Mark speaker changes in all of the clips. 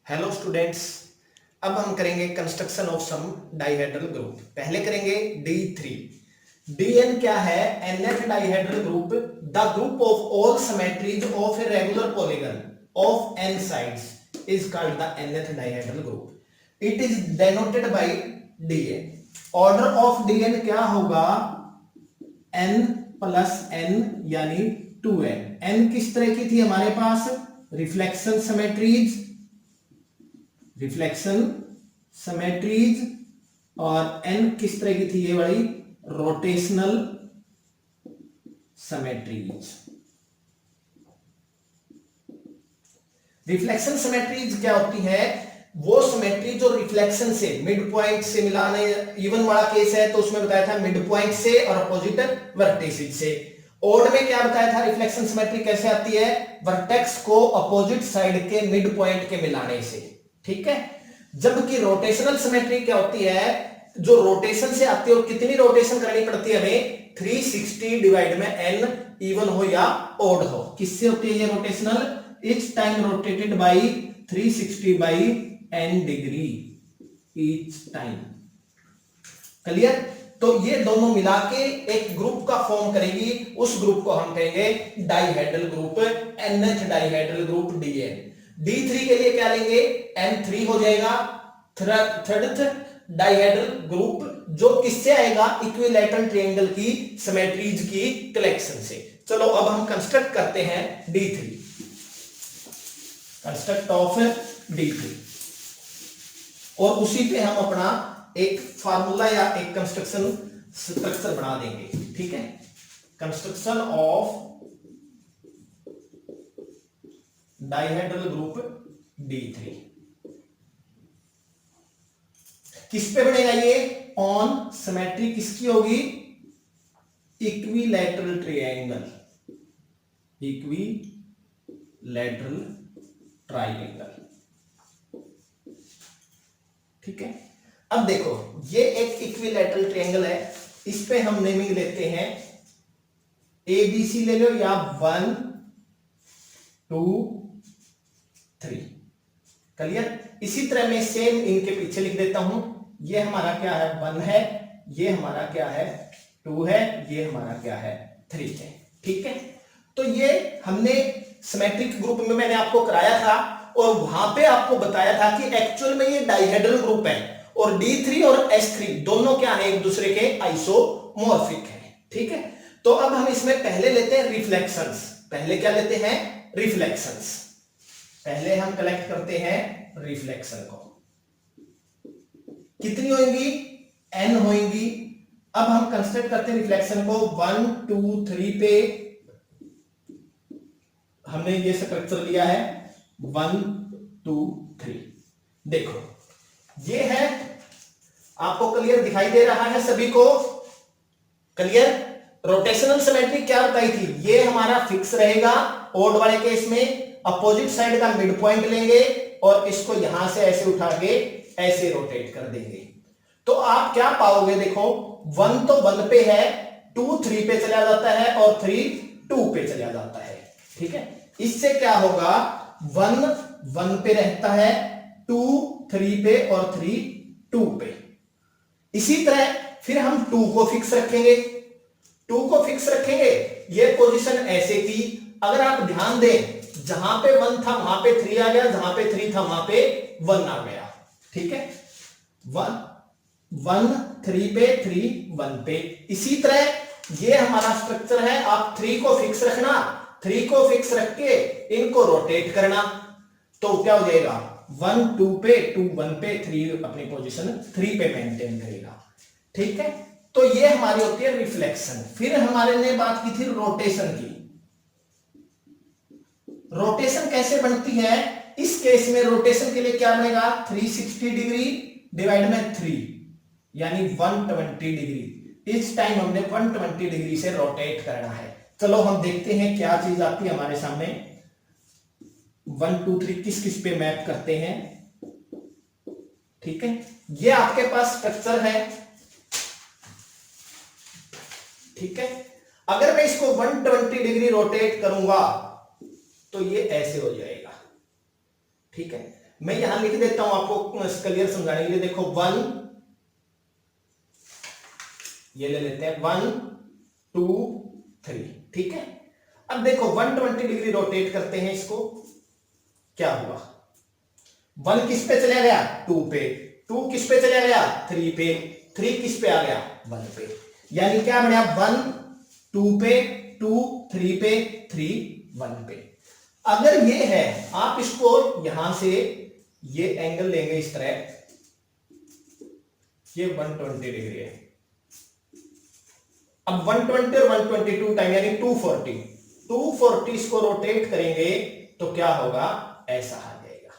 Speaker 1: Hello students. अब हम करेंगे construction of some dihedral group. पहले करेंगे D3। Dn क्या है? nth dihedral group, the group of all symmetries of a regular polygon of n sides is called the nth dihedral group. It is denoted by Dn। Order of Dn क्या होगा? n plus n यानी 2n। n किस तरह की थी हमारे पास? Reflection symmetries और n किस तरह की थी? ये बड़ी रोटेशनल सिमेट्रीज। रिफ्लेक्शन सिमेट्रीज क्या होती है? वो सिमेट्री जो रिफ्लेक्शन से मिड पॉइंट से मिलाने, इवन वाला केस है तो उसमें बताया था मिड पॉइंट से और अपोजिट वर्टेसिस से। ओड में क्या बताया था? रिफ्लेक्शन सिमेट्री कैसे आती है? वर्टेक्स को अपोजिट साइड के मिड पॉइंट के मिलाने से। ठीक है। जबकि रोटेशनल सिमेट्री क्या होती है? जो रोटेशन से आती है, और कितनी रोटेशन करनी पड़ती है हमें? 360 डिवाइड में n, इवन हो या ओड हो। किससे होती है ये rotational? Each time rotated by 360 by n degree each time. Clear? तो ये दोनों मिला के एक ग्रुप का फॉर्म करेंगी। उस ग्रुप को हम कहेंगे dihedral group, nth dihedral group Dn। D3 के लिए क्या लेंगे? N3 हो जाएगा थर्ड डाइहेड्रल ग्रुप, जो किससे आएगा? इक्विलैटरल ट्रायंगल की सिमेट्रीज की कलेक्शन से। चलो अब हम कंस्ट्रक्ट करते हैं D3। कंस्ट्रक्ट ऑफ D3, और उसी पे हम अपना एक फार्मूला या एक कंस्ट्रक्शन स्ट्रक्चर बना देंगे। ठीक है। Construction of dihedral group D3 किस पे बनेगा? ये ऑन सिमेट्री किसकी होगी? Equilateral triangle. ठीक है। अब देखो, ये एक इक्विलैटरल ट्रायंगल है। इस पे हम नेमिंग लेते हैं ABC ले लो, या 1 2 3। क्लियर? इसी तरह मैं सेम इनके पीछे लिख देता हूं। ये हमारा क्या है? 1 है। ये हमारा क्या है? 2 है। ये हमारा क्या है? 3 है। ठीक है। तो ये हमने सिमेट्रिक ग्रुप में मैंने आपको कराया था, और वहां पे आपको बताया था कि एक्चुअल में ये डाइहेड्रल ग्रुप है, और D3 और S3 दोनों क्या है? एक दूसरे के आइसोमॉर्फिक है। ठीक है। तो अब हम इसमें पहले लेते हैं रिफ्लेक्शंस। पहले क्या लेते हैं? रिफ्लेक्शंस। पहले हम कलेक्ट करते हैं रिफ्लेक्शन को। कितनी होंगी? n होंगी। अब हम कंस्ट्रक्ट करते हैं रिफ्लेक्शन को 1 2 3 पे। हमने ये स्ट्रक्चर लिया है 1 2 3। देखो, ये है, आपको क्लियर दिखाई दे रहा है सभी को? क्लियर? रोटेशनल सिमेट्री क्या बताई थी? ये हमारा फिक्स रहेगा। ओड वाले केस में अपोजिट साइड का मिड पॉइंट लेंगे और इसको यहां से ऐसे उठा के ऐसे रोटेट कर देंगे। तो आप क्या पाओगे? देखो, 1 तो 1 पे है, 2 3 पे चला जाता है, और 3 2 पे चला जाता है। ठीक है। इससे क्या होगा? 1 1 पे रहता है, 2 3 पे, और 3 2 पे। इसी तरह फिर हम 2 को फिक्स रखेंगे। 2 को फिक्स रखेंगे। ये पोजीशन ऐसे की। अगर आप ध्यान दें, जहां पे 1 था वहां पे 3 आ गया, जहां पे 3 था वहां पे 1 आ गया। ठीक है। 1 1 3 पे, 3 1 पे। इसी तरह ये हमारा स्ट्रक्चर है। आप 3 को फिक्स रखना, 3 को फिक्स रख के इनको रोटेट करना, तो क्या हो जाएगा? 1 2 पे, 2 1 पे, 3 अपनी पोजीशन 3 पे मेंटेन करेगा। ठीक है। तो ये हमारी होती है रिफ्लेक्शन। फिर हमारे ने बात की थी रोटेशन की। रोटेशन कैसे बनती है? इस केस में रोटेशन के लिए क्या बनेगा? 360 डिग्री डिवाइड में 3, यानी 120 डिग्री। इस टाइम हमने 120 डिग्री से रोटेट करना है। चलो हम देखते हैं क्या चीज आती है हमारे सामने। 1 2 3 किस किस पे मैप करते हैं। ठीक है। ये आपके पास स्ट्रक्चर है। ठीक है। अगर मैं इसको 120 डिग्री रोटेट करूंगा तो ये ऐसे हो जाएगा। ठीक है। मैं यहां लिख देता हूं आपको क्लियर समझाने के लिए। देखो 1, ये ले लेते हैं 1 2 3, ठीक है। अब देखो 120 डिग्री रोटेट करते हैं इसको, क्या हुआ, 1 किस पे चला गया, 2 पे, 2 किस पे चला गया, 3 पे, 3 किस पे आ गया, 1 पे, यानी क्या बना, 1 2 पे, 2 3 पे, 3 1 पे। अगर ये है, आप इसको यहां से ये एंगल लेंगे इस तरह, ये 120 डिग्री है। अब 120 और 122 टाइम यानी 240, 240 इसको रोटेट करेंगे तो क्या होगा, ऐसा आ जाएगा,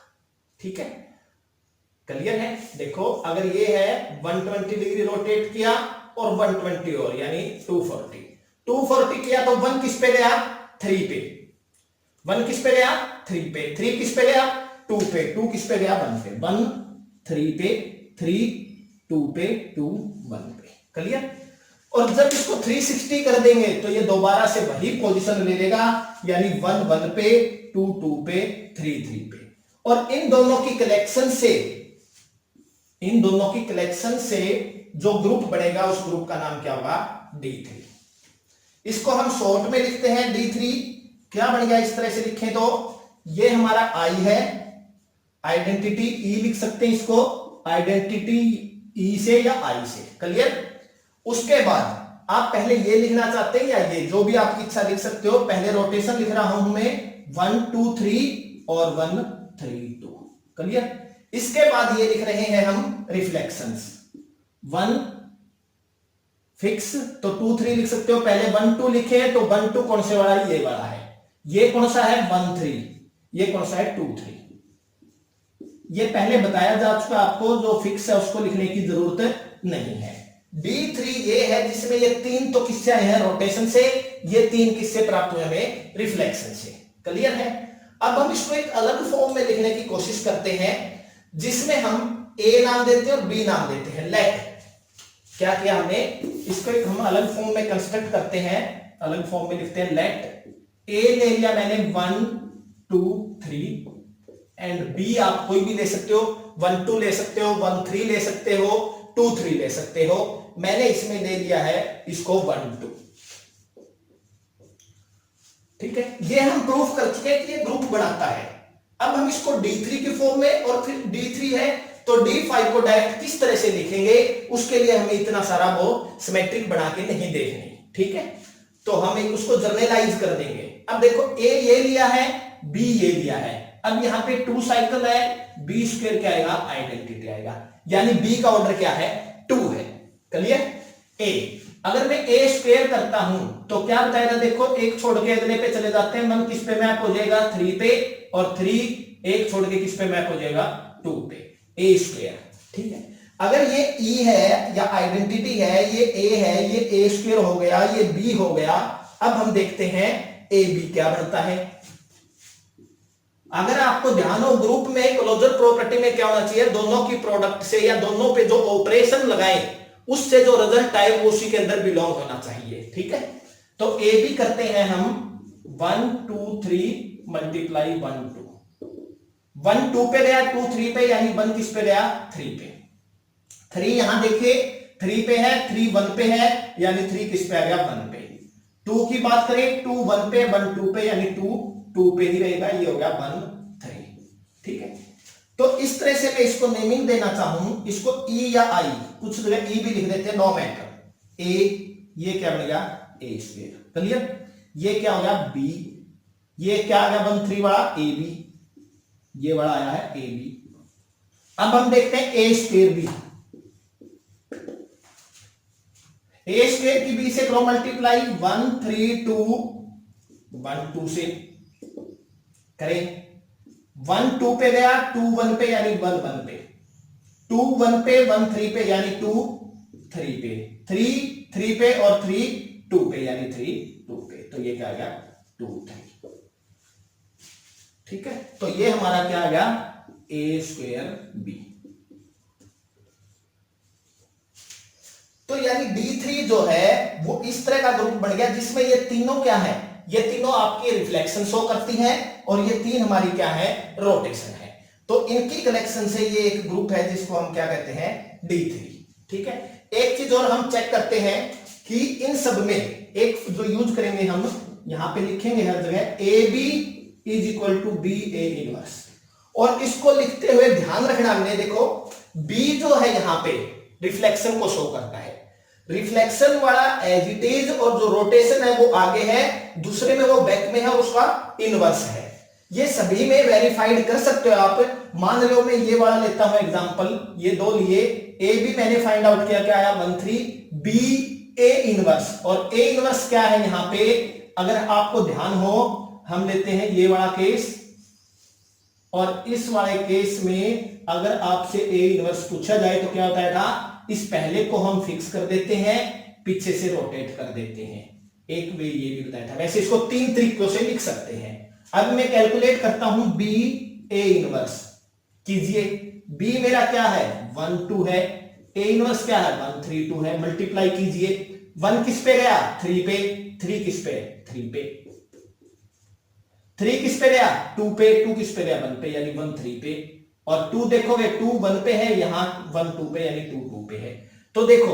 Speaker 1: ठीक है, क्लियर है। देखो अगर ये है 120 डिग्री रोटेट किया और 120 और यानी 240, 240 किया तो 1 किस पे गया, 3 पे, 1 किस पे गया, 3 पे, 3 किस पे गया, 2 पे, 2 किस पे गया, 1 पे, 1 3 पे, 3 2 पे, 2 1 पे, क्लियर। और जब इसको 360 कर देंगे तो ये दोबारा से वही पोजीशन ले लेगा, यानी 1 1 पे, 2 2 पे, 3 3 पे। और इन दोनों की कलेक्शन से, इन दोनों की कलेक्शन से जो ग्रुप बनेगा उस ग्रुप का नाम क्या होगा, D3। इसको हम शॉर्ट में लिखते हैं D3, क्या बन गया, इस तरह से लिखें तो ये हमारा I है, आइडेंटिटी E लिख सकते हैं इसको, आइडेंटिटी E से या I से, क्लियर। उसके बाद आप पहले ये लिखना चाहते हैं या ये, जो भी आपकी इच्छा लिख सकते हो। पहले रोटेशन लिख रहा हूं मैं 1 2 3 और 1 3 2, क्लियर। इसके बाद ये लिख रहे हैं हम रिफ्लेक्शंस, 1 फिक्स तो 2 3 लिख सकते हो। पहले 1 2 लिखे तो 1 2 कौन से वाला है, ये वाला है। ये कौन सा है, 1 3, ये कौन सा है, 2 3। ये पहले बताया जा चुका आपको, जो फिक्स है उसको लिखने की जरूरत नहीं है। D3 ये है जिसमें ये 3 तो किससे आए हैं, रोटेशन से, ये 3 किससे प्राप्त हुए हमें, रिफ्लेक्शन से, क्लियर है। अब हम इसको एक अलग फॉर्म में लिखने की कोशिश करते हैं, जिसमें हम A नाम देते हैं और B नाम देते हैं, लेट। क्या किया हमने, इसको एक हम अलग फॉर्म में कंस्ट्रक्ट करते हैं, अलग फॉर्म में लिखते हैं, लेट A ले लिया मैंने 1 2 3 एंड B आप कोई भी ले सकते हो, 1 2 ले सकते हो, 1 3 ले सकते हो, 2 3 ले सकते हो। मैंने इसमें ले लिया है इसको 1 2, ठीक है। ये हम प्रूफ कर चुके हैं कि ये ग्रुप बनाता है। अब हम इसको D3 की फॉर्म में, और फिर D3 है तो D5 को डायरेक्ट किस तरह से लिखेंगे, उसके लिए हमें इतना सारा वो सिमेट्रिक बना के नहीं देखनी, ठीक है। तो हम एक उसको जर्नलाइज कर देंगे। अब देखो A ये लिया है, B ये लिया है। अब यहां पे 2 साइकिल है, B स्क्वायर क्या आएगा, आइडेंटिटी आएगा, यानी B का ऑर्डर क्या है, 2 है, क्लियर। A अगर मैं A स्क्वायर करता हूं तो क्या बताएगा, देखो एक छोड़ के अगले पे चले जाते हैं, 1 किस पे मैप हो जाएगा, 3 पे, और 3 एक छोड़ के किस पे मैप हो जाएगा, 2 पे, A स्क्वायर, ठीक है। अगर ये E है या आइडेंटिटी है, ये A है, ये A स्क्वायर हो गया, ये B हो गया। अब हम देखते हैं AB क्या बनता है। अगर आपको ध्यान हो, ग्रुप में क्लोजर प्रॉपर्टी में क्या होना चाहिए, दोनों की प्रोडक्ट से या दोनों पे जो ऑपरेशन लगाए उससे जो रिजल्ट आए वो उसी के अंदर बिलोंग होना चाहिए, ठीक है। तो ए बी करते हैं हम 1 2 3 मल्टीप्लाई 1 2, 1 2 पे गया, 2 3 पे, यानी 1 किस पे गया, 3 पे। 3 यहां देखिए 3 पे है, 3 1 पे है, यानी 3 किस पे आ गया, 1 पे। 2 की बात करें, 2 1 पे, 1 2 पे, यानी 2 2 पे ही रहेगा, ये हो गया 1 3, ठीक है। तो इस तरह से मैं इसको नेमिंग देना चाहूं, इसको E या I, कुछ जगह E भी लिख देते हैं, नो मैटर। A ये क्या बनेगा, A स्क्वायर, क्लियर। ये क्या हो गया, B, ये क्या आ गया 1 3 वाला, AB, ये वाला आया है AB। अब हम देखते हैं A square B, A square की B से करो मल्टीप्लाई, 1 3 2 1 2 से करें, 1 2 पे गया, 2 1 पे, यानी 1 1 पे, 2 1 पे, 1 3 पे, यानी 2 3 पे, 3 3 पे, और 3 2 पे, यानी 3 2 पे। तो ये क्या आ गया, 2 3, ठीक है। तो ये हमारा क्या आ गया, A स्क्वायर B। तो यानी D3 जो है वो इस तरह का ग्रुप बन गया, जिसमें ये तीनों क्या है, ये तीनों आपकी रिफ्लेक्शन शो करती हैं, और ये 3 हमारी क्या है, रोटेशन है। तो इनकी कनेक्शन से ये एक ग्रुप है जिसको हम क्या कहते हैं, D3। ठीक है, एक चीज और हम चेक करते हैं कि इन सब में एक जो यूज करेंगे हम, यहां पे लिखेंगे हर जगह AB is equal to BA inverse. और इसको लिखते हुए ध्यान रखना हमने, देखो B जो है यहां पे रिफ्लेक्शन को शो करता है, रिफ्लेक्शन वाला एज इट इज, और जो रोटेशन है वो आगे है, दूसरे में वो बैक में है और उसका इनवर्स है। ये सभी में वेरीफाइड कर सकते हो आप। मान लो मैं ये वाला लेता हूं एग्जांपल, ये दो लिए, ए बी मैंने फाइंड आउट किया, क्या आया 13, बी ए इनवर्स, और ए इनवर्स क्या है यहां पे, अगर आपको ध्यान हो, हम लेते हैं ये वाला केस, और इस वाले केस में अगर आपसे ए इनवर्स पूछा जाए तो क्या होता है था, इस पहले को हम फिक्स कर देते हैं, पीछे से रोटेट कर देते हैं। एक वे ये भी बताया था। वैसे इसको 3 तरीकों से लिख सकते हैं। अब मैं कैलकुलेट करता हूं बी ए इनवर्स, कीजिए। बी मेरा क्या है 1 2 है, ए इनवर्स क्या है 1 3 2 है, मल्टीप्लाई कीजिए। 1 किस पे गया 3 पे, 3 किस पे 3 पे, 3 किस पे गया 2 पे, 2 किस पे गया 1 पे, यानी 1 3 पे, और 2 देखोगे 2 1 पे है, यहां 1 2 पे यानी 2 2 पे है। तो देखो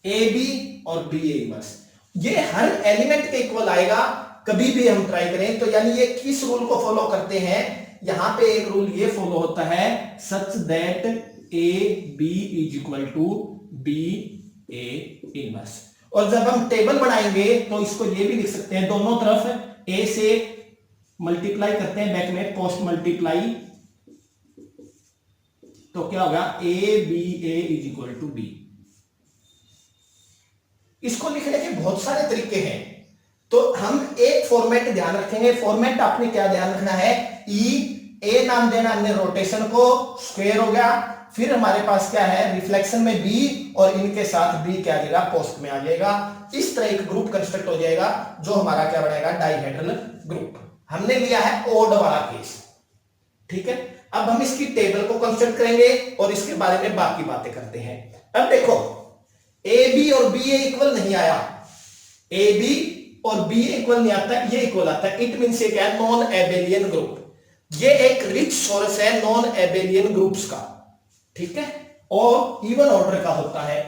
Speaker 1: ए बी और बी ए इनवर्स ये हर एलिमेंट के इक्वल आएगा, कभी भी हम ट्राई करें तो। यानी ये किस रूल को फॉलो करते हैं, यहां पे एक रूल ये फॉलो होता है, such that A B is equal to B A inverse. और जब हम टेबल बनाएंगे तो इसको ये भी लिख सकते हैं, दोनों तरफ ए से मल्टीप्लाई करते हैं, बैक में पोस्ट मल्टीप्लाई, तो क्या होगा A B A is equal to B. इसको लिखने के बहुत सारे तरीके हैं, तो हम एक फॉर्मेट ध्यान रखेंगे। फॉर्मेट आपने क्या ध्यान रखना है, ई ए नाम देना हमने रोटेशन को, स्क्वायर हो गया, फिर हमारे पास क्या है रिफ्लेक्शन में बी, और इनके साथ बी क्या आ जाएगा पोस्ट में आ जाएगा। इस तरह एक ग्रुप कंस्ट्रक्ट हो जाएगा जो हमारा क्या बनेगा डाइहेड्रल ग्रुप। हमने लिया है ओड वाला केस। ठीक है, अब हम इसकी टेबल को कंस्ट्रक्ट करेंगे और इसके बारे में बाकी बातें करते हैं। अब देखो ए बी और बी ए इक्वल नहीं आया, ए बी और बी इक्वल नहीं आता, ये इक्वल आता है। इट मींस ये क्या है नॉन एबेलियन ग्रुप। ये एक रिच सोर्स है नॉन एबेलियन ग्रुप्स का। ठीक है, और इवन ऑर्डर का होता है।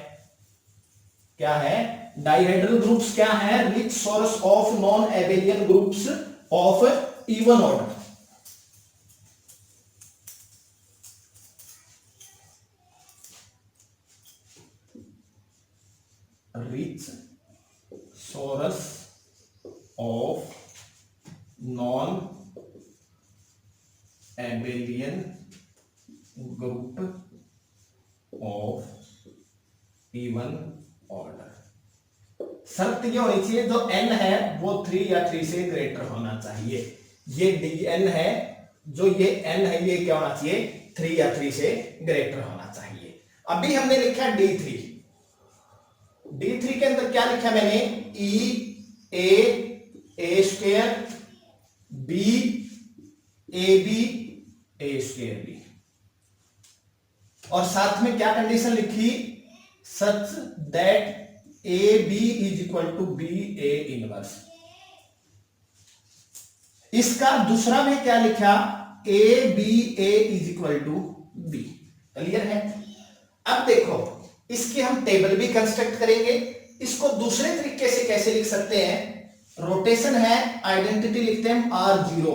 Speaker 1: क्या है डाइहेड्रल ग्रुप्स क्या है, rich source of non Abelian groups of even order. Rich source of non Abelian group of even order. शर्त ये होनी चाहिए जो n है वो 3 या 3 से ग्रेटर होना चाहिए। ये dn है, जो ये n है ये क्या होना चाहिए 3 या 3 से ग्रेटर होना चाहिए। अभी हमने लिखा d3, d3 के अंदर क्या लिखा मैंने e a square b A B A square B, और साथ में क्या कंडीशन लिखी, such that A B is equal to B A inverse. इसका दूसरा में क्या लिखा, A B A is equal to B. Clear है। अब देखो इसकी हम टेबल भी कंस्ट्रक्ट करेंगे। इसको दूसरे तरीके से कैसे लिख सकते हैं, रोटेशन है, आइडेंटिटी लिखते हैं R0,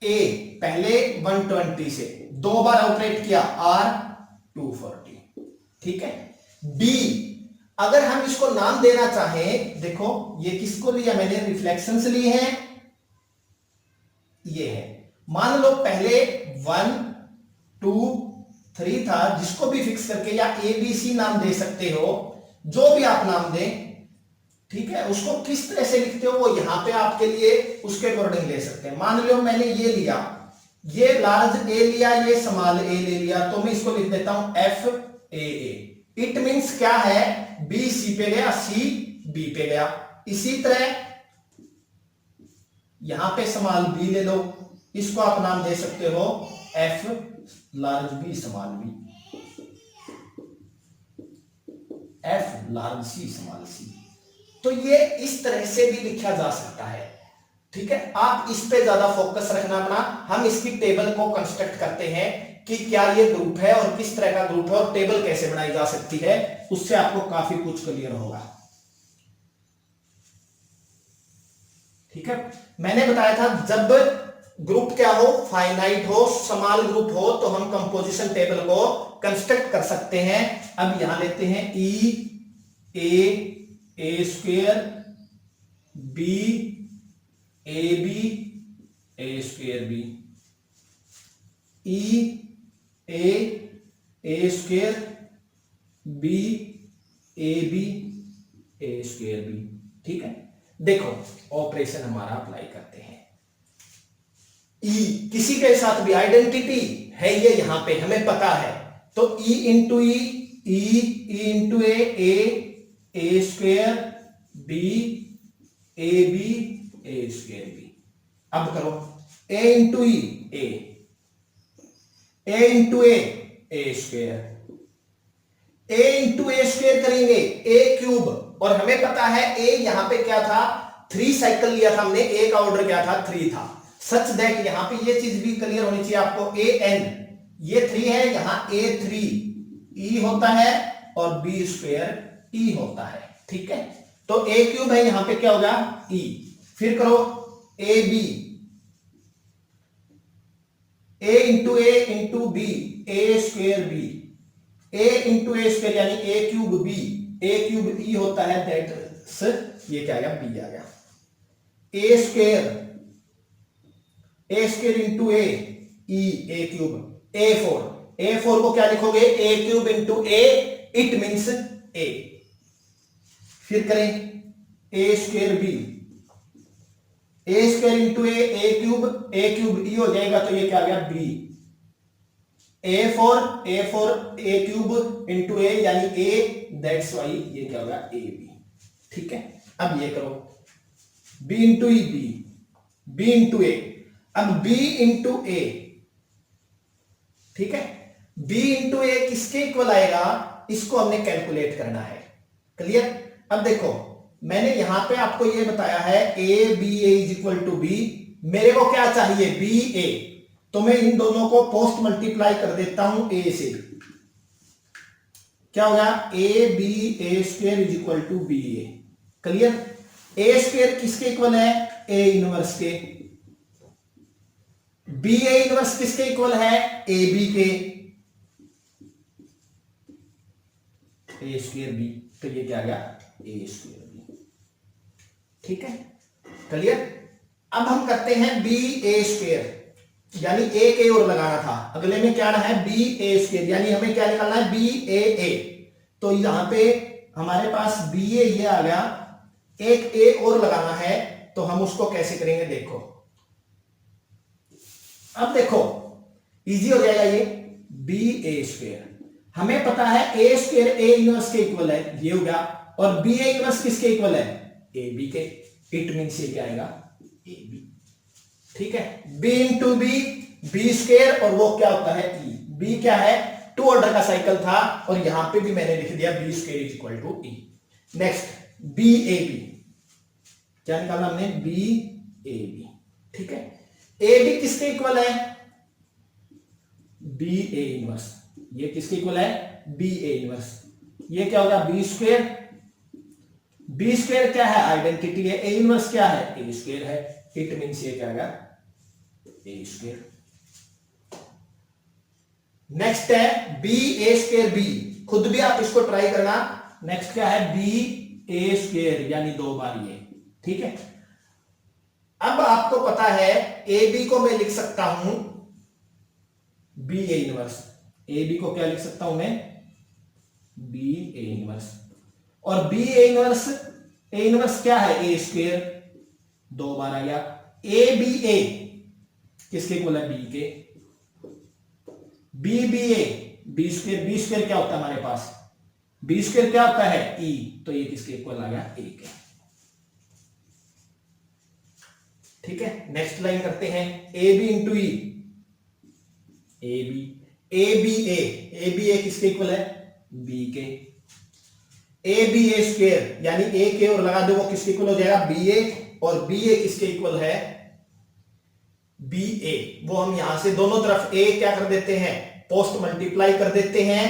Speaker 1: ए पहले 120 से 2 बार आउटरेट किया R 240। ठीक है, बी अगर हम इसको नाम देना चाहें, देखो ये किसको लिया मैंने, रिफ्लेक्शन से लिए हैं, ये है। मान लो पहले 1 2 3 था, जिसको भी फिक्स करके या ए बी सी नाम दे सकते हो, जो भी आप नाम दें। ठीक है, उसको किस तरह से लिखते हो वो यहां पे आपके लिए उसके अकॉर्डिंग ले सकते हैं। मान लो मैंने ये लिया, ये लार्ज ए लिया, ये स्मॉल ए ले लिया, तो मैं इसको लिख देता हूं F A A. It means क्या है, बी सी पे गया, सी बी पे गया। इसी तरह यहां पे स्मॉल बी ले लो, इसको आप नाम दे सकते हो F large B small b, F large C small c. तो ये इस तरह से भी लिखा जा सकता है। ठीक है, आप इस पे ज्यादा फोकस रखना अपना। हम इसकी टेबल को कंस्ट्रक्ट करते हैं कि क्या ये ग्रुप है और किस तरह का ग्रुप है और टेबल कैसे बनाई जा सकती है, उससे आपको काफी कुछ क्लियर होगा। ठीक है, मैंने बताया था जब ग्रुप क्या हो, फाइनाइट हो, स्मॉल ग्रुप हो, तो हम कंपोजिशन टेबल को कंस्ट्रक्ट कर सकते हैं। अब यहां लेते हैं A square B A B A square B, A square B A B A square B. ठीक है, देखो ऑपरेशन हमारा अप्लाई करते हैं। ई किसी के साथ भी आइडेंटिटी है, ये यहां पे हमें पता है, तो E into into A square B A B A square B. अब करो A into A into A square, A into A square करेंगे ए क्यूब, और हमें पता है ए यहां पे क्या था, 3 साइकिल लिया था हमने, ए का ऑर्डर क्या था, 3 था। सच दैट यहां पे ये चीज भी क्लियर होनी चाहिए आपको, ए एन ये 3 है, यहां ए 3 ई होता है और बी स्क्वायर ई होता है। ठीक है, तो ए क्यूब है, यहां पे क्या होगा ई। फिर करो A B, A into B A square B, A into A square यानी A cube B, A cube E होता है, दैट ये क्या आ गया, बी आ गया। A square into A cube, A four को क्या लिखोगे, A cube into A, it means A. फिर करें A square B, A square into A cube E हो जाएगा, तो ये क्या आ गया B. A four A cube into A यानी ए, दैट्स वाई ये क्या होगा ए बी। ठीक है, अब ये करो B into E B into A, अब बी इंटू ए, ठीक है, बी इंटू ए किसके इक्वल आएगा, इसको हमने कैलकुलेट करना है। क्लियर, अब देखो मैंने यहां पे आपको ये बताया है A B A is equal to B, मेरे को क्या चाहिए बी ए, तो मैं इन दोनों को पोस्ट मल्टीप्लाई कर देता हूं ए से, क्या होगा A B A square is equal to B A. Clear, A square किसके इक्वल है, ए इनवर्स के, बी ए इनवर्स किसके इक्वल है, ए बी के, ए स्क्वायर बी, तो ये क्या आ गया ए स्क्वायर बी। ठीक है, क्लियर। अब हम करते हैं बी ए स्क्वायर, यानी एक ए और लगाना था, अगले में क्या है बी ए स्क्वायर, यानी हमें क्या निकालना है बी ए। तो यहां पे हमारे पास बी ए ये आ गया, एक ए और लगाना है, तो हम उसको कैसे करेंगे देखो। अब देखो इजी हो जाएगा, ये बी ए स्क्वायर हमें पता है ए स्क्वायर ए इनवर्स के इक्वल है, ये हो गया, और बी ए इनवर्स किसके इक्वल है, ए बी के, इट मींस ये क्या आएगा ए बी। ठीक है, बी इंटू बी स्क्वायर, और वो क्या होता है ई, बी क्या है 2 ऑर्डर का साइकिल था, और यहां पे भी मैंने लिख दिया B square is equal to E. Next B A B, क्या निकाला हमने बी ए बी। ठीक है, ए बी किसके इक्वल है, बी ए इनवर्स, ये किसके इक्वल है बी ए इनवर्स, ये क्या होगा बी स्क्वायर, बी स्क्वायर क्या है आइडेंटिटी है, ए इनवर्स क्या है ए स्क्वायर है, इट मींस ये क्या होगा ए स्क्वायर। नेक्स्ट है बी ए स्क्वायर बी, खुद भी आप इसको ट्राई करना। नेक्स्ट क्या है बी ए स्क्वायर, यानी 2 बार ये। ठीक है, अब आपको पता है ए बी को मैं लिख सकता हूं B A inverse, A B को क्या लिख सकता हूं मैं बी ए इनवर्स, और बी ए इनवर्स क्या है ए स्क्वायर, 2 बार आ गया, ए बी ए किसके इक्वल है बी के, B B A B square क्या होता है हमारे पास, बी स्क्वायर क्या होता है ई, तो ये किसके इक्वल आ गया ए के। ठीक है, नेक्स्ट लाइन करते हैं A B into E, A B A किसके इक्वल है बी के, ए बी ए स्क्वायर यानी ए के और लगा दो वो किसके इक्वल हो जाएगा बी ए, और बी ए किसके इक्वल है, बी ए, वो हम यहां से दोनों तरफ ए क्या कर देते हैं, पोस्ट मल्टीप्लाई कर देते हैं,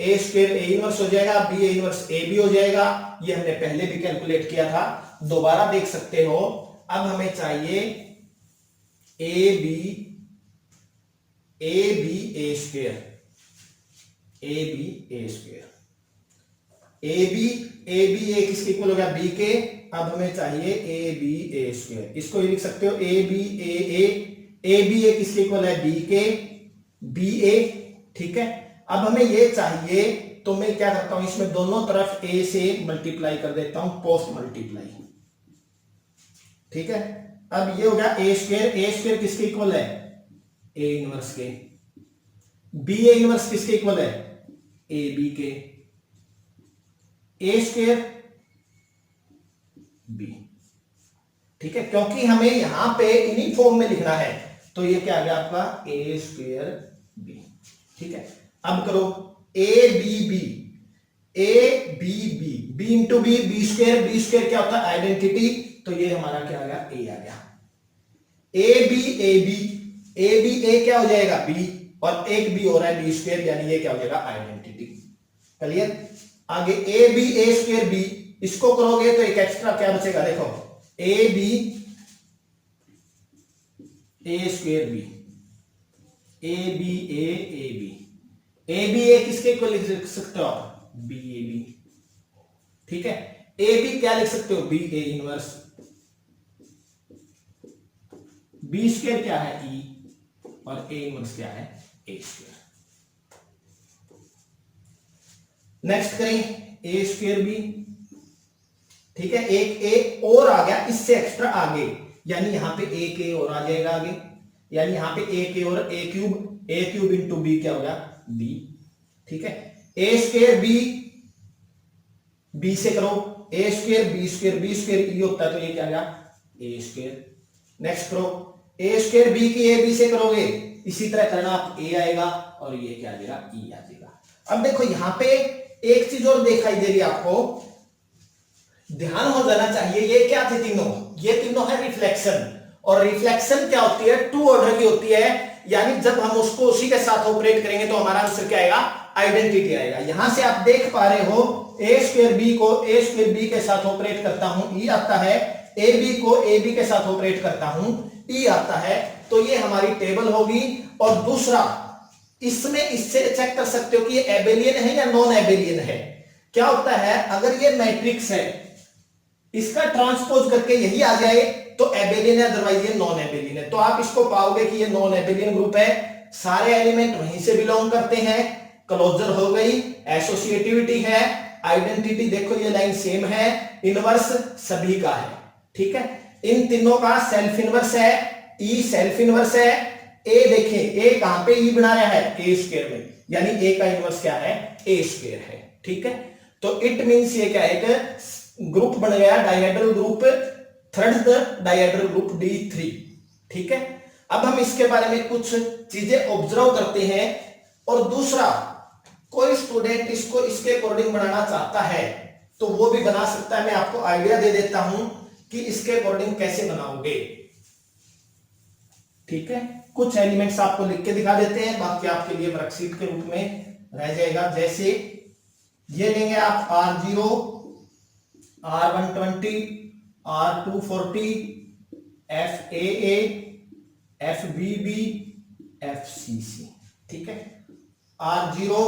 Speaker 1: ए स्क्वायर ए इनवर्स हो जाएगा, B A inverse A B हो जाएगा। ये हमने पहले भी कैलकुलेट किया था, दोबारा देख सकते हो। अब हमें चाहिए A B A square, A B A square, A B A किसके इक्वल हो गया, बी के। अब हमें चाहिए ए बी ए स्क्वायर, इसको ये लिख सकते हो ए बी ए किसके इक्वल है, बी के बी ए, ठीक है। अब हमें ये चाहिए तो मैं क्या करता हूं, इसमें दोनों तरफ ए से मल्टीप्लाई कर देता हूं, पोस्ट मल्टीप्लाई, ठीक है। अब ये हो गया ए स्क्वायर किसके इक्वल है, ए इनवर्स के, बी ए इनवर्स किसके इक्वल है, ए बी के, ए स्क्वायर बी, ठीक है। क्योंकि हमें यहां पे इन्हीं फॉर्म में लिखना है, तो ये क्या आ गया आपका ए स्क्वायर बी, ठीक है। अब करो A B B into B square क्या होता है, आइडेंटिटी, तो ये हमारा क्या आ गया, ए आ गया। ए बी ए क्या हो जाएगा, बी, और एक बी हो रहा है बी स्क्वायर, यानी ये क्या हो जाएगा, आइडेंटिटी, क्लियर। आगे A B A square B, इसको करोगे तो एक एक्स्ट्रा क्या बचेगा, देखो A B A square B, A B A B A किसके इक्वल लिख सकते हो आप, बी ए बी, ठीक है। ए बी क्या लिख सकते हो, B A inverse, B square क्या है, ई, और ए इनवर्स क्या है, ए स्क्वायर। नेक्स्ट करें ए स्क्वायर बी, ठीक है। एक ए और आ गया इससे एक्स्ट्रा आगे, यानी यहां पे एक ए और आ जाएगा आगे, यानी यहां पे एक ए और ए क्यूब इंटू बी क्या हो गया, बी, ठीक है। ए स्क्वायर बी से करो, ए स्क्वायर बी स्क्वायर ई होता है, तो ये क्या गया, ए स्क्वायर। नेक्स्ट करो ए स्क्वायर बी की ए बी से करोगे, इसी तरह करना, आप ए आएगा और ये क्या आ जाएगा, ई आ जाएगा। अब देखो यहां पे एक चीज और दिखाई दे रही है आपको, ध्यान हो जाना चाहिए, ये क्या थे तीनों, ये तीनों है रिफ्लेक्शन, और रिफ्लेक्शन क्या होती है, टू ऑर्डर की होती है, यानी जब हम उसको उसी के साथ ऑपरेट करेंगे तो हमारा आंसर क्या आएगा, आइडेंटिटी आएगा। यहां से आप देख पा रहे हो ए स्क्वायर बी को ए स्क्वायर बी के साथ ऑपरेट करता हूं, ई आता है, ए बी को ए बी के साथ ऑपरेट करता हूं, ई आता है, तो ये हमारी टेबल होगी। और दूसरा, इसमें इससे चेक कर सकते हो कि ये एबेलियन है या नॉन एबेलियन है। क्या होता है, अगर ये मैट्रिक्स है, इसका ट्रांसपोज करके यही आ जाए तो एबेलियन है, अदरवाइज ये नॉन एबेलियन है। तो आप इसको पाओगे कि ये नॉन एबेलियन ग्रुप है, सारे एलिमेंट वहीं से बिलोंग करते हैं, क्लोजर हो गई, एसोसिएटिविटी है, आइडेंटिटी देखो ये लाइन सेम है, इनवर्स सभी का है, ठीक है। इन तीनों का सेल्फ इनवर्स है, ई सेल्फ इनवर्स है, ए देखें ए कहां पे ई बना रहा है, ए स्क्वायर में, यानी ए का इनवर्स क्या है, ए स्क्वायर है, ठीक है। तो इट मींस ये क्या है, एक ग्रुप बन गया, dihedral group, third dihedral group D3, ठीक है। अब हम इसके बारे में कुछ चीजें ऑब्जर्व करते हैं। और दूसरा, कोई स्टूडेंट इसको इसके अकॉर्डिंग बनाना चाहता है तो वो भी बना सकता है। मैं आपको आइडिया दे देता हूं कि इसके अकॉर्डिंग कैसे बनाओगे, ठीक है। कुछ एलिमेंट्स आपको लिख के दिखा देते हैं, बाकी आपके लिए वर्कशीट के रूप में रह जाएगा। जैसे ये लेंगे आप R0, R120, R240, FAA, FBB, FCC, ठीक है। R0,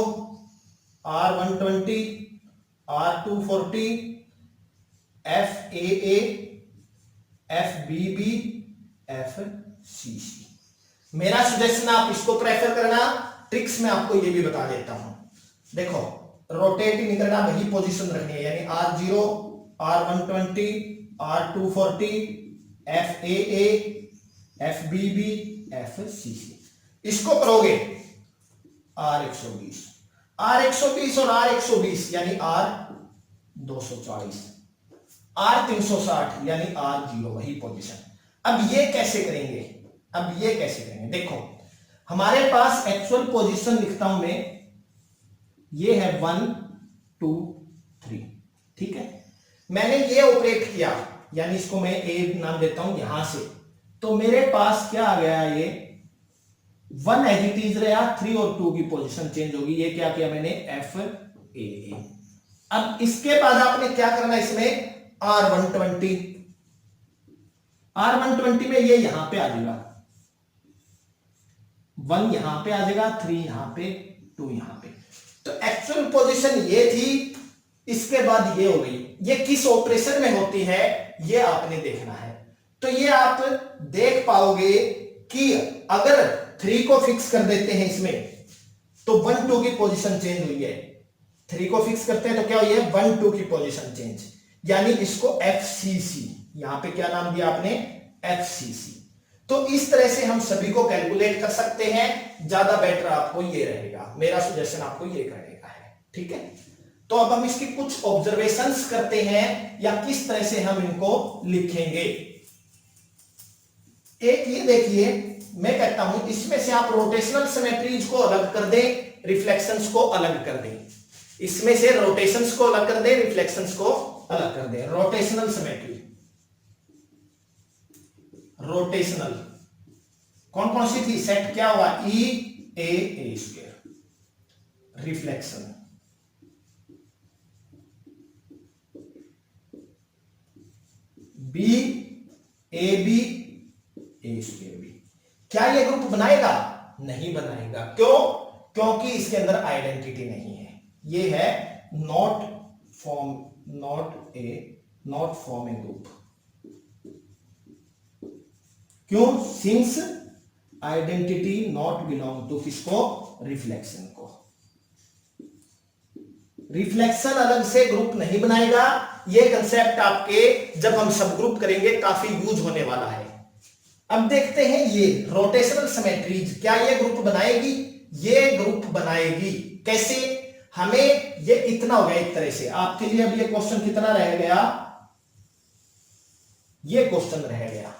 Speaker 1: R120, R240, FAA, FBB, FCC। मेरा सजेशन आप इसको प्रेफर करना, ट्रिक्स में आपको ये भी बता देता हूं। देखो रोटेट नहीं करना, वही पोजीशन रखनी है, यानी R0, R120, R240, FAA, FBB, FCC। इसको करोगे R120 और R120 यानी R240, R360 यानी R0, वही पोजीशन। अब ये कैसे करेंगे, देखो हमारे पास एक्चुअल पोजीशन लिखता हूं मैं, ये है 1 2 3, ठीक है। मैंने ये ऑपरेट किया, यानी इसको मैं ए नाम देता हूं यहां से, तो मेरे पास क्या आ गया, ये 1 एज इट इज रहा, 3 और 2 की पोजीशन चेंज होगी। ये क्या किया मैंने, एफ ए। अब इसके बाद आपने क्या करना है, इसमें R120, R120 में ये यहां पे आ जाएगा, 1 यहां पे आ जाएगा, 3 यहां पे, 2 यहां पे। तो एक्चुअल पोजीशन ये थी, इसके बाद ये हो गई। ये किस ऑपरेशन में होती है ये आपने देखना है। तो ये आप देख पाओगे कि अगर 3 को फिक्स कर देते हैं इसमें, तो 1 2 की पोजीशन चेंज हुई है। 3 को फिक्स करते हैं तो क्या हुई है, 1 2 की पोजीशन चेंज, यानी इसको एफसीसी, यहां पे क्या नाम दिया आपने, एफसीसी। तो इस तरह से हम सभी को कैलकुलेट कर सकते हैं। ज्यादा बेटर आपको ये रहेगा, मेरा सजेशन आपको ये करेगा है, ठीक है। तो अब हम इसकी कुछ ऑब्जर्वेशंस करते हैं, या किस तरह से हम इनको लिखेंगे। एक ये देखिए, मैं कहता हूं इसमें से आप रोटेशनल सिमेट्रीज को अलग कर दें, रिफ्लेक्शंस को अलग कर दें। इसमें से रोटेशंस को अलग कर दें, रिफ्लेक्शंस को अलग कर दें। रोटेशनल सिमेट्री, रोटेशनल कौन कौन सी थी, सेट क्या हुआ, E A square. Reflection B A B A square B. क्या ये ग्रुप बनाएगा, नहीं बनाएगा। क्यों, क्योंकि इसके अंदर आइडेंटिटी नहीं है। ये है not form, not form a group. क्यों, since identity not belong to किसको, रिफ्लेक्शन को। रिफ्लेक्शन अलग से ग्रुप नहीं बनाएगा। ये कंसेप्ट आपके जब हम सब ग्रुप करेंगे काफी यूज होने वाला है। अब देखते हैं ये रोटेशनल सिमेट्रीज, क्या ये ग्रुप बनाएगी, ये ग्रुप बनाएगी। कैसे, हमें ये इतना हो गया एक तरह से आपके लिए। अब ये क्वेश्चन कितना रह गया, ये क्वेश्चन रह गया,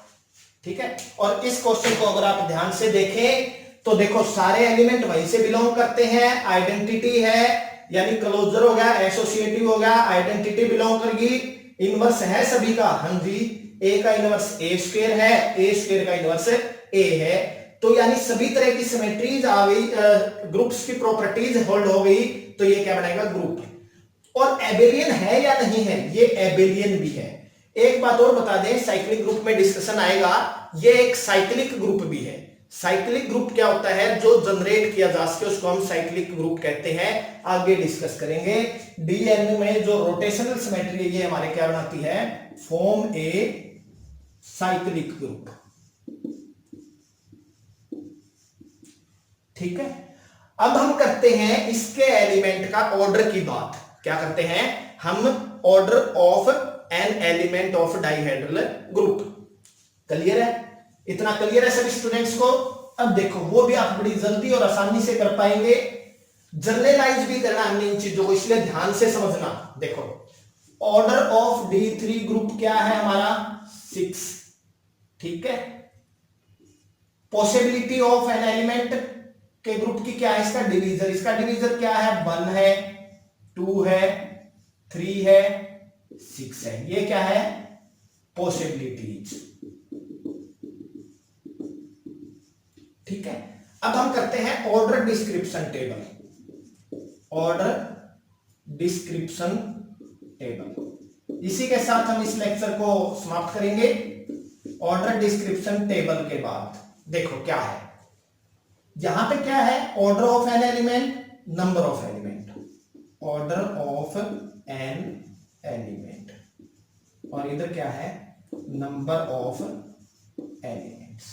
Speaker 1: ठीक है। और इस क्वेश्चन को अगर आप ध्यान से देखें तो देखो सारे एलिमेंट वहीं से बिलोंग करते हैं। आइडेंटिटी है, यानी क्लोजर हो गया, एसोसिएटिव हो गया, आइडेंटिटी बिलोंग करेगी। इनवर्स है सभी का, हाँ जी, ए का इनवर्स ए स्क्वायर है, ए स्क्वायर का इनवर्स ए है। तो यानी सभी तरह की सिमेट्रीज आ गई, ग्रुप्स की प्रॉपर्टीज होल्ड हो गई। तो ये क्या बनाएगा, ग्रुप। और एबेलियन है या नहीं है, ये एबेलियन भी है। एक बात और बता दें, साइक्लिक ग्रुप में डिस्कशन आएगा, ये एक साइक्लिक ग्रुप भी है। साइक्लिक ग्रुप क्या होता है, जो जनरेट किया जा सके उसको हम साइक्लिक ग्रुप कहते हैं। आगे डिस्कस करेंगे। डीएन में जो रोटेशनल सिमेट्री है, ये हमारे क्या बनाती है, फॉर्म ए साइक्लिक ग्रुप, ठीक है। अब हम करते हैं इसके एलिमेंट का ऑर्डर की बात। क्या करते हैं हम, order of an element of dihedral group. Clear है, इतना क्लियर है सभी स्टूडेंट्स को। अब देखो वो भी आप बड़ी जल्दी और आसानी से कर पाएंगे। जनरलाइज भी करना हमने इन चीजों को, इसलिए ध्यान से समझना। देखो ऑर्डर ऑफ D3 ग्रुप क्या है हमारा, 6, ठीक है। पॉसिबिलिटी ऑफ एन एलिमेंट के ग्रुप की क्या है, इसका डिवीजर, इसका डिवीजर क्या है, 1 है, 2 है, 3 है, 6 है। ये क्या है, पॉसिबिलिटीज, ठीक है। अब हम करते हैं order description table, order description table. इसी के साथ हम इस लेक्चर को समाप्त करेंगे। ऑर्डर डिस्क्रिप्शन टेबल के बाद देखो क्या है, यहां पे क्या है, order of an element, number of element, order of an element, और इधर क्या है, नंबर ऑफ एलिमेंट्स,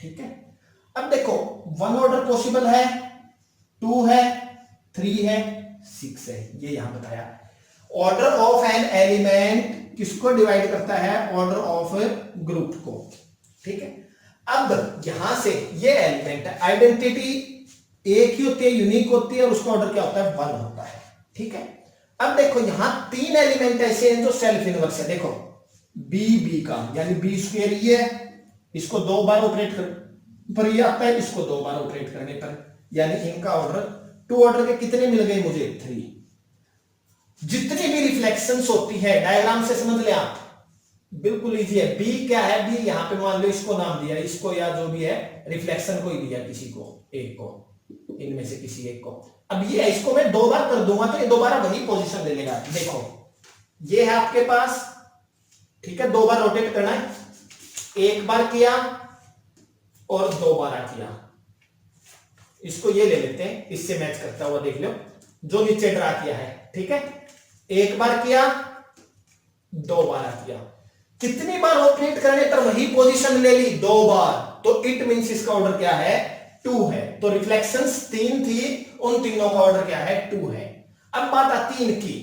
Speaker 1: ठीक है। अब देखो 1 ऑर्डर पॉसिबल है, 2 है, 3 है, 6 है, ये यहां बताया। ऑर्डर ऑफ एन एलिमेंट किसको डिवाइड करता है, ऑर्डर ऑफ ग्रुप को, ठीक है। अब यहां से ये एलिमेंट है, आइडेंटिटी एक ही होती है, यूनिक होती है, और उसका ऑर्डर क्या होता है, 1 होता है, ठीक है। अब देखो यहां 3 एलिमेंट ऐसे हैं जो सेल्फ इनवर्स है। देखो बी का यानी बी स्क्वायर ये है, इसको 2 बार ऑपरेट कर पर ये आता है, इसको 2 बार ऑपरेट करने पर, यानी इनका ऑर्डर 2 ऑर्डर के कितने मिल गए मुझे, 3। जितनी भी रिफ्लेक्शंस होती है डायग्राम से समझ ले आप, बिल्कुल इजी है। बी क्या है, बी यहां पे मान लो इसको नाम दिया, इसको या जो भी है रिफ्लेक्शन को ही दिया, किसी को एक को, इनमें से किसी एक को। अब ये इसको मैं 2 बार कर दूंगा तो ये दोबारा वही पोजीशन ले लेगा। देखो ये है आपके पास, ठीक है, 2 बार रोटेट करना है, 1 बार किया और 2 बार किया। इसको ये ले लेते हैं, इससे मैच करता हुआ देख लो, जो नीचे ड्रा किया है, ठीक है। 1 बार किया, 2 बार किया, कितनी बार रोटेट करने पर वही पोजीशन ले ली, 2 बार, तो इट मींस इसका ऑर्डर क्या है, 2 है। तो रिफ्लेक्शंस 3 थी, उन तीनों का ऑर्डर क्या है, 2 है। अब बात आती है इनकी,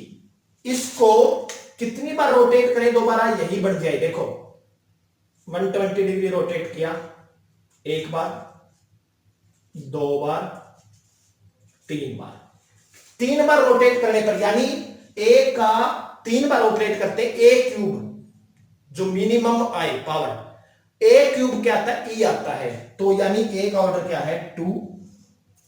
Speaker 1: इसको कितनी बार रोटेट करें दोबारा, यही बढ़ जाए। देखो 120 डिग्री रोटेट किया, 1 बार, 2 बार, 3 बार। 3 बार रोटेट करने पर, यानी ए का 3 बार रोटेट करते, ए क्यूब जो मिनिमम आए पावर, ए क्यूब क्या आता है, ई आता है, तो यानी ए का ऑर्डर क्या है, 2।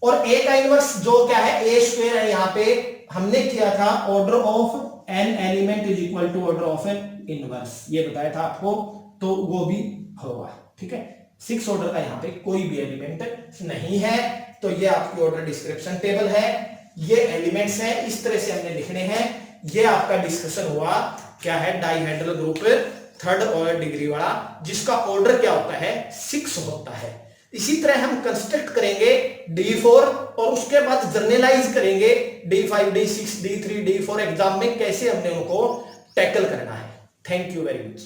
Speaker 1: और ए का इनवर्स जो क्या है, ए स्क्वायर है, यहां पे हमने किया था order of an element is equal to order of an inverse, ये बताया था आपको, तो वो भी होगा, ठीक है। 6 ऑर्डर का यहां पे कोई भी एलिमेंट नहीं है, तो ये आपकी ऑर्डर डिस्क्रिप्शन टेबल है, ये एलिमेंट्स हैं, इस तरह से हमने लिखने हैं। ये आपका डिस्कशन हुआ क्या है, dihedral group 3rd order degree वाला, जिसका ऑर्डर क्या होता है, 6 होता है। इसी तरह हम कंस्ट्रक्ट करेंगे D4 और उसके बाद जर्नलाइज करेंगे D5, D6, D3, D4 exam में कैसे हमने उनको टैकल करना है। Thank you very much.